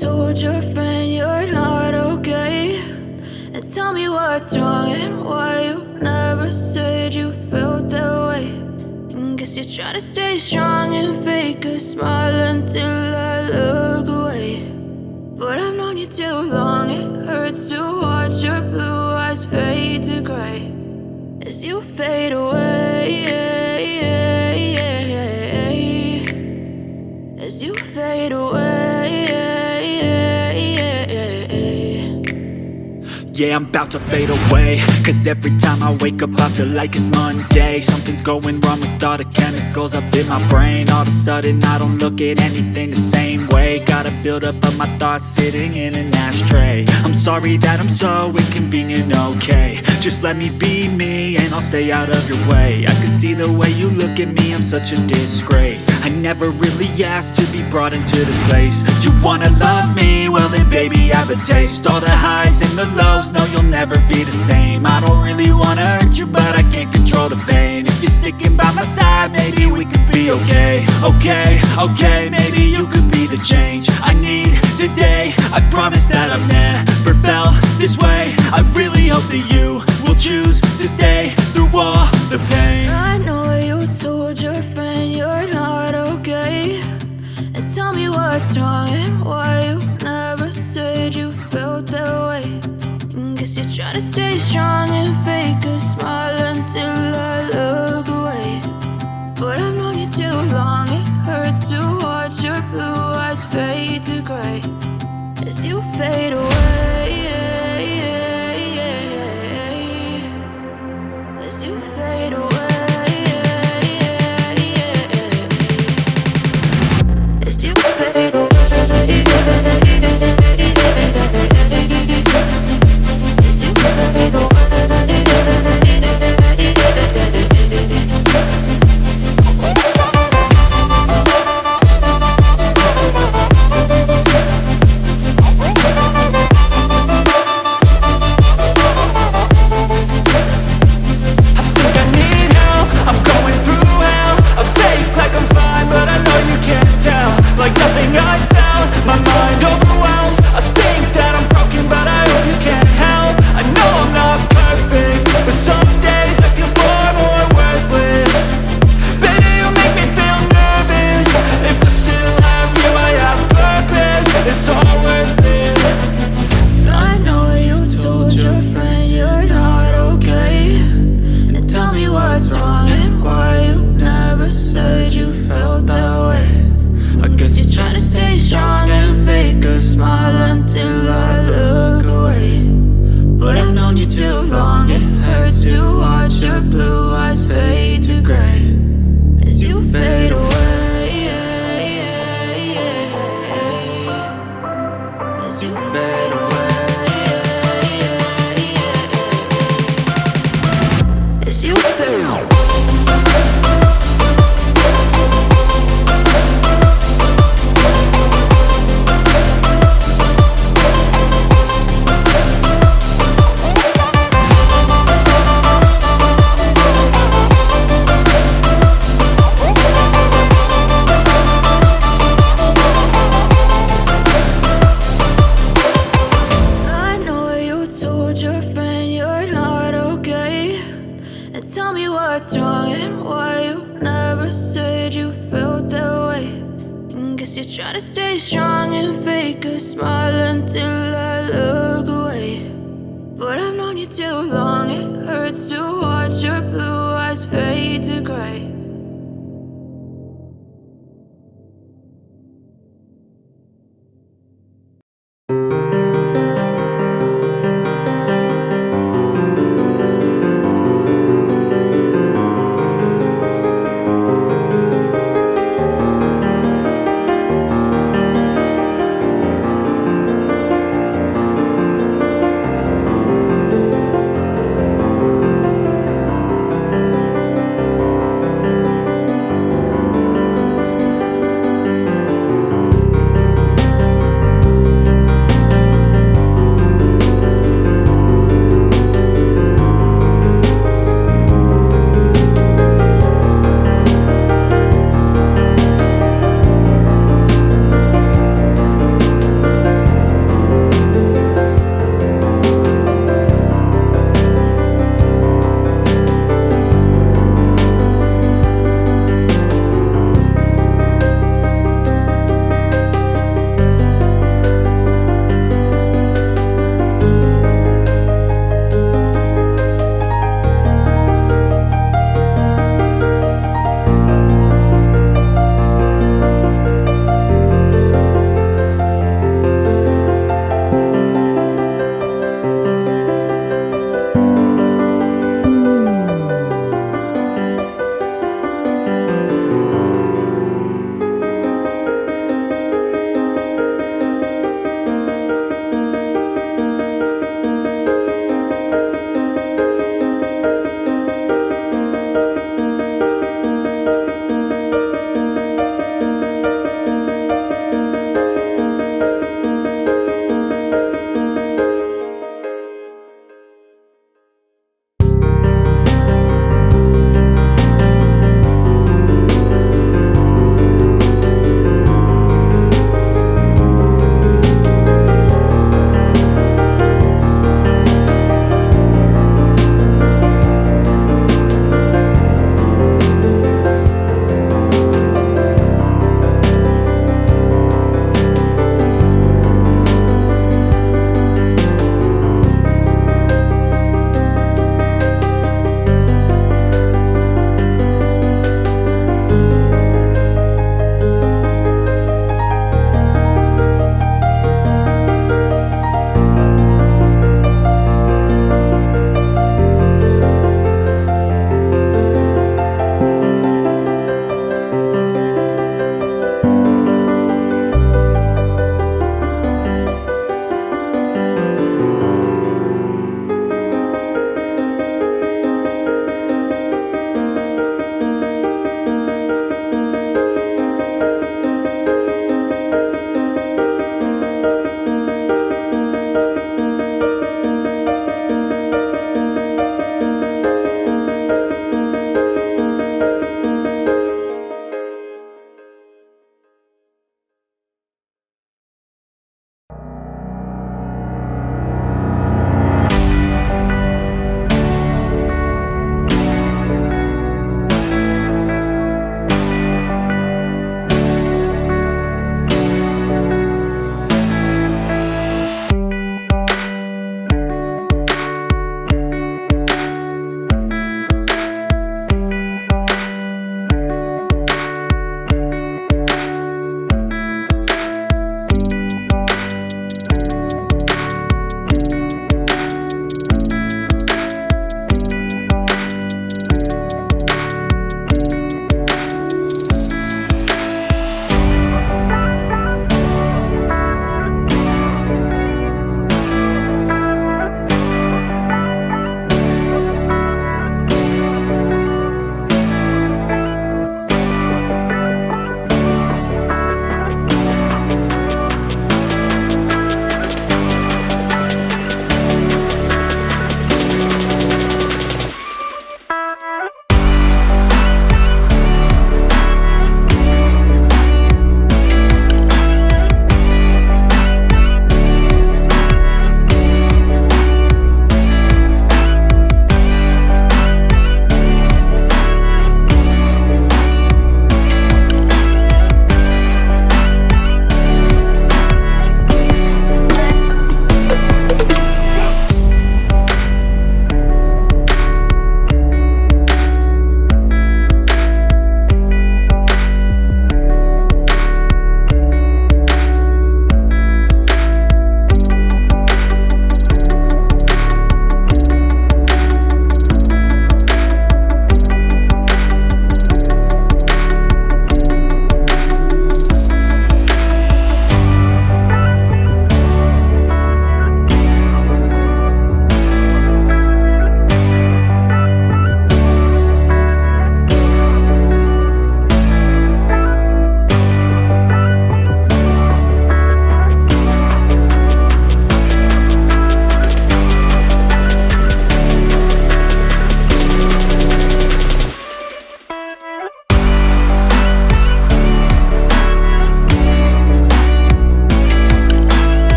told your friend you're not okay, and tell me what's wrong and why you never said you felt that way. And guess you're trying to stay strong and fake a smile until I look away. But I've known you too long, it hurts to watch your blue eyes fade to gray as you fade away, as you fade away. Yeah, I'm about to fade away, cause every time I wake up I feel like it's Monday. Something's going wrong with all the chemicals up in my brain. All of a sudden I don't look at anything the same way. Gotta build up of my thoughts sitting in an ashtray. I'm sorry that I'm so inconvenient, okay. Just let me be me and I'll stay out of your way. I can see the way you look at me, I'm such a disgrace. I never really asked to be brought into this place. You wanna love me? Well then baby I have a taste. All the highs and the lows, no you'll never be the same. I don't really wanna hurt you but I can't control the pain. If you're sticking by my side maybe we could be okay. Okay, maybe you could be the change I need today. I promise that I've never felt this way. I really hope that you will choose to stay through all the pain. I know you told your friend you're not okay, and tell me what's wrong and why you never said you felt that way. And guess you're trying to stay strong and fake a smile until I look away. But I've known you too long, it hurts to watch your blue eyes fade to gray as you fade away, as you fade away, as you fade away.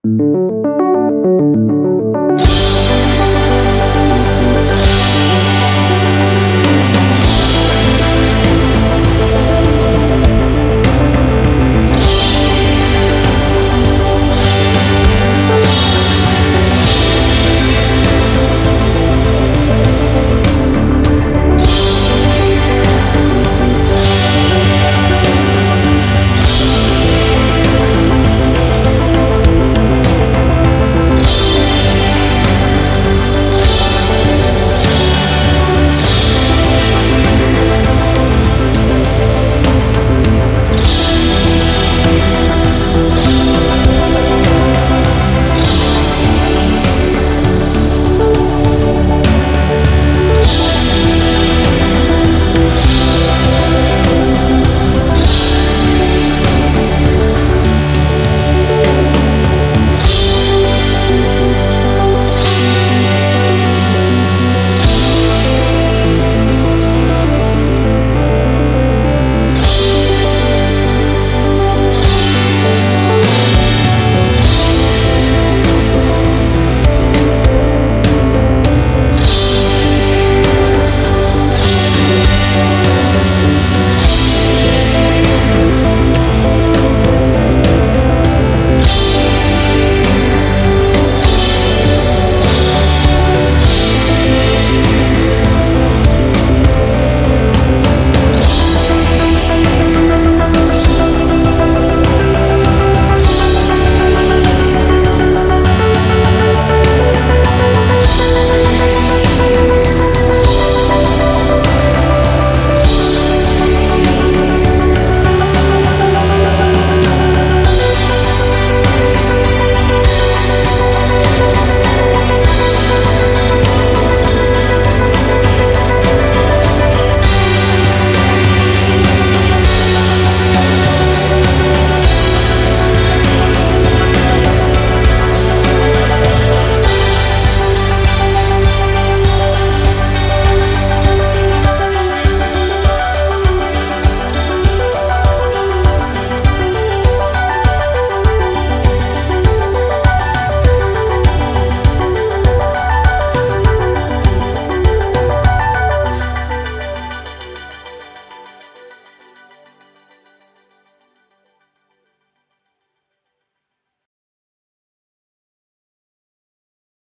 you.